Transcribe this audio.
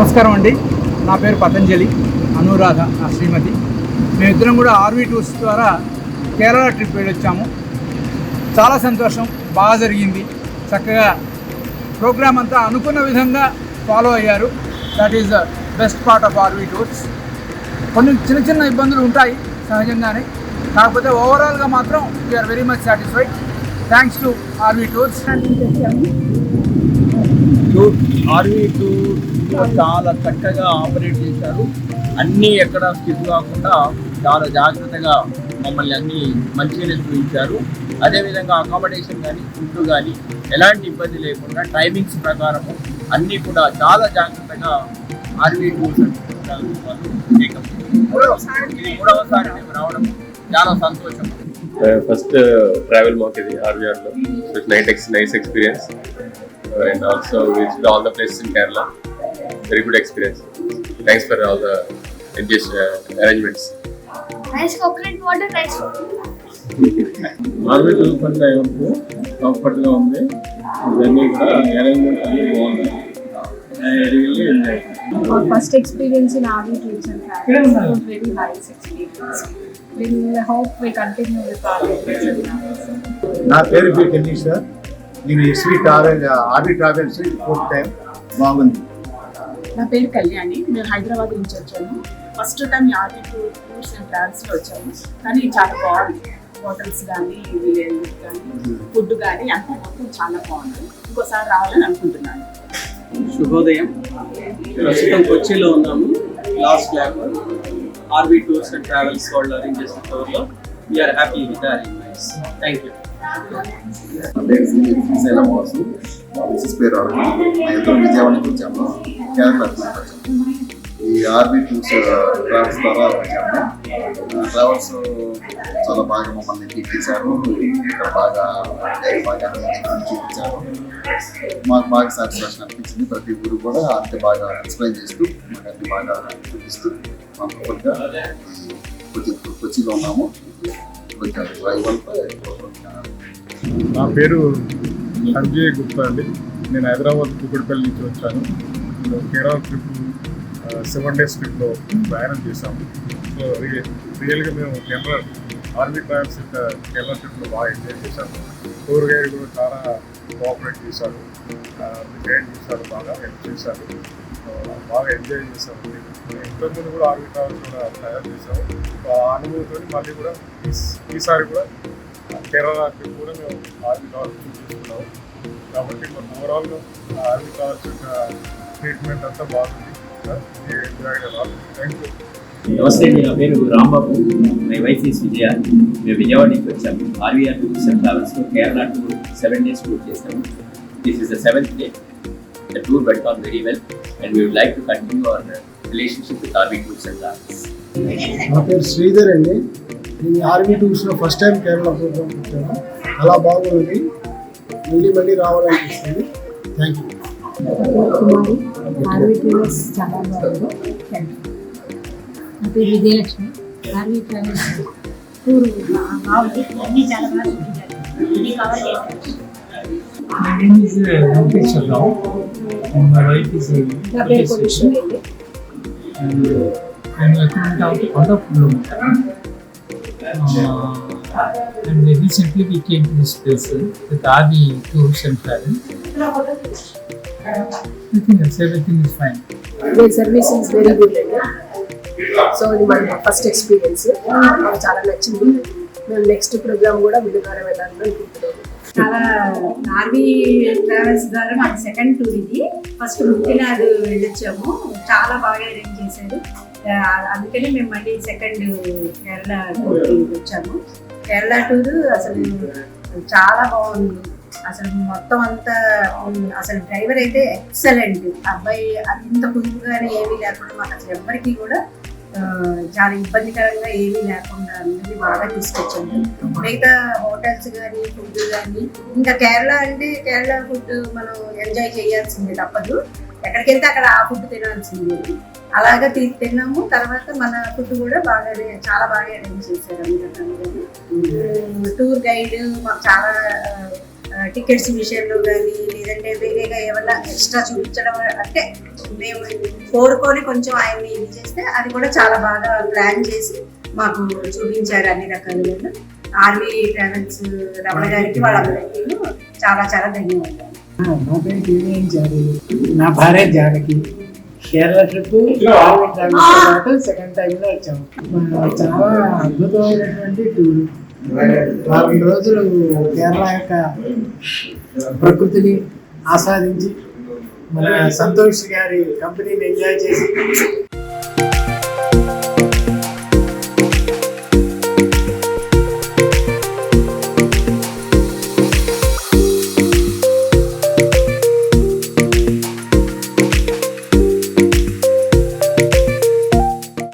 నమస్కారం అండి. నా పేరు పతంజలి, అనురాధ నా శ్రీమతి. మేమిద్దరం కూడా ఆర్వీ టూర్స్ ద్వారా కేరళ ట్రిప్ వెళ్ళొచ్చాము. చాలా సంతోషం, బాగా జరిగింది. చక్కగా ప్రోగ్రామ్ అంతా అనుకున్న విధంగా ఫాలో అయ్యారు. That is the best part of RV tours. కొన్ని చిన్న చిన్న ఇబ్బందులు ఉంటాయి సహజంగానే, కాకపోతే ఓవరాల్గా మాత్రం we're very much satisfied. Thanks to RV tours. RV tour చాలా చక్కగా ఆపరేట్ చేశారు. అన్నీ ఎక్కడ స్కిప్ కాకుండా చాలా జాగ్రత్తగా మమ్మల్ని అన్నీ మంచిగానే చూపించారు. అదేవిధంగా అకామిడేషన్ కానీ ఫుడ్ కానీ ఎలాంటి ఇబ్బంది లేకుండా టైమింగ్స్ ప్రకారము అన్నీ కూడా చాలా జాగ్రత్తగా ఆర్వీ టూర్స్ మూడవసారి మేము రావడం చాలా సంతోషం. ఫస్ట్ ట్రావెల్ మాకు ఇది ఆర్వీఆర్లో. Nice experience and also visited all the places in Kerala. Very good experience. Thanks for all the arrangements. Nice coconut water, nice. RV tour పట్ల ఎవరికి కంఫర్ట్గా ఉంది. ఇవన్నీ కూడా అరేంజ్మెంట్ అన్నీ బాగుంది. Our first experience in RV tours and travels was very nice experience. We'll hope we continue with RV tours and travels. నా పేరు బి టెన్నిస్ సార్. నేను SV travel RV travels fourth time బాగుంది. నా పేరు కళ్యాణి. మేము హైదరాబాద్ నుంచి వచ్చాము. First time RV tours and ట్రావెల్స్లో వచ్చాము. కానీ చాలా బాగుంది. హోటల్స్ కానీ విలేజ్ కానీ ఫుడ్ కానీ అంతా మొత్తం చాలా బాగుంది. ఇంకోసారి రావాలని అనుకుంటున్నాను. శుభోదయం. ప్రస్తుతం కొచ్చిలో ఉన్నాము. లాస్ట్ ల్యాబ్ ఆర్వీ టూర్స్ అండ్ ట్రావెల్స్ వాళ్ళు అరేంజ్ చేసిన టూర్లో we're happy with the arrangements. Thank you. Vijayawada నుంచి వచ్చాము. కేరళ వచ్చాము. ఈ ఆర్వీ టూర్స్ ట్రావెల్స్ ద్వారా వచ్చాము. ట్రావెల్స్ చాలా బాగా మమ్మల్ని తీర్చేశారు. ఇక్కడ బాగా చూపించారు. మాకు బాగా సాటిస్ఫాక్షన్ అనిపించింది. ప్రతి ఊరు కూడా అంతే బాగా ఎక్స్ప్లెయిన్ చేస్తూ మాకు అన్ని బాగా చూపిస్తూ కంఫర్ట్గా కొచ్చిలో ఉన్నాము. నా పేరు సంజయ్ గుప్తా అండి. నేను హైదరాబాద్ కుకట్పల్లి నుంచి వచ్చాను. కేరళ ట్రిప్ 7 days ట్రిప్లో ప్రయాణం చేశాము. సో రియల్గా మేము కేరళ ఆర్వీ ట్రావెల్స్ కేరళ ట్రిప్లో బాగా ఎంజాయ్ చేశాము. టూర్ గైడ్ కూడా చాలా కోఆపరేట్ చేశారు. గైడ్ చేశారు, బాగా హెల్ప్ చేశారు. బాగా ఎంజాయ్ చేసాము. ఇంతకుముందు కూడా ఆర్వీ ట్రావెల్స్ కూడా తయారు చేసాము. ఆ అనుభవంతో మళ్ళీ కూడా ఈసారి కూడా కేరళ ట్రిప్ కూడా మేము ఆర్వీ ట్రావెల్స్ చూస్తున్నాము. కాబట్టి మాకు ఓవరాల్గా ఆర్వీ ట్రావెల్స్ యొక్క ట్రీట్మెంట్ అంతా బాగుంది. Thank you. నమస్తే అండి. నా పేరు Rambabu. My wife is Vijaya. మేము విజయవాడ నుంచి వచ్చాము. ఆర్వీఆర్ టూర్స్ అండ్ ట్రావెల్స్లో కేరళ టూర్ 7 days టూర్ చేస్తాము. This is the 7th day. The tour went on very well and we would like to continue our relationship with RV Tours and Travels. నా పేరు శ్రీధర్ అండి. నేను RV టూర్స్లో first time Kerala programme వచ్చాను. అలా బాగుంది. మళ్ళీ రావాలనిపిస్తుంది. Thank you. Kumari. RV tours చాలా బాగుంది. Thank you. నా పేరు విజయలక్ష్మి. ఆర్వీ ట్రావెల్స్ టూర్ బాగుంది. అన్నీ చాలా బాగా చూపించారు. అన్నీ కవర్ చేశారు. My name is Venkateswar Rao and my wife is Kukatpally. And I am out of Lomata. And recently we came to this place with RV Tours and Travels. Everything is fine. The service is very good. So ఇది మన first experience. మాకు చాలా నచ్చింది. మేము next programme కూడా విజయవాడ వెళ్ళాలని అనుకుంటున్నాము. చాలా ఆర్వీ ట్రావెల్స్ ద్వారా మాకు సెకండ్ టూర్ ఇది. ఫస్ట్ ముక్తినాథ్ వెళ్ళొచ్చాము. చాలా బాగా అరేంజ్ చేశారు. అందుకని మేము మళ్ళీ సెకండ్ కేరళ టూర్కి వచ్చాము. కేరళ టూర్ అసలు చాలా బాగుంది. అసలు మొత్తం అంతా అసలు డ్రైవర్ అయితే ఎక్సలెంట్. అబ్బాయి అంత పొదుపుగానే ఏమీ లేకుండా మాకు అసలు ఎవ్వరికీ కూడా చాలా ఇబ్బందికరంగా ఏమీ లేకుండా అందరినీ బాగా తీసుకొచ్చాము. మిగతా హోటల్స్ కానీ ఫుడ్ కానీ ఇంకా కేరళ అంటే కేరళ ఫుడ్ మనం ఎంజాయ్ చేయాల్సిందే, తప్పదు. ఎక్కడికి వెళ్తే అక్కడ ఆ ఫుడ్ తినాల్సిందే. అలాగా తిన్నాము. తర్వాత మన ఫుడ్ కూడా బాగానే చాలా బాగా అరేంజ్ చేశారు. అందుకని టూర్ గైడ్ మాకు చాలా టికెట్స్ విషయంలో కానీ లేదంటే వేరేగా ఏమన్నా ఎక్స్ట్రా చూపించడం అంటే మేము కోరుకొని కొంచెం ఆయన్ని ఇది చేస్తే అది కూడా చాలా బాగా ప్లాన్ చేసి మాకు చూపించారు అన్ని రకాలుగా. ఆర్వీ ట్రావెల్స్ రమణ గారికి వాళ్ళందరికీ చాలా చాలా ధన్యవాదాలు. నా పేరు టీవీ నా భార్య Janaki. Kerala trip RV travels తర్వాత సెకండ్ టైంలో వచ్చాము. చాలా అద్భుతమైనటువంటి టూర్. 4 రోజులు కేరళ యొక్క ప్రకృతిని ఆస్వాదించి మన సంతోష్ గారి కంపెనీని ఎంజాయ్ చేసి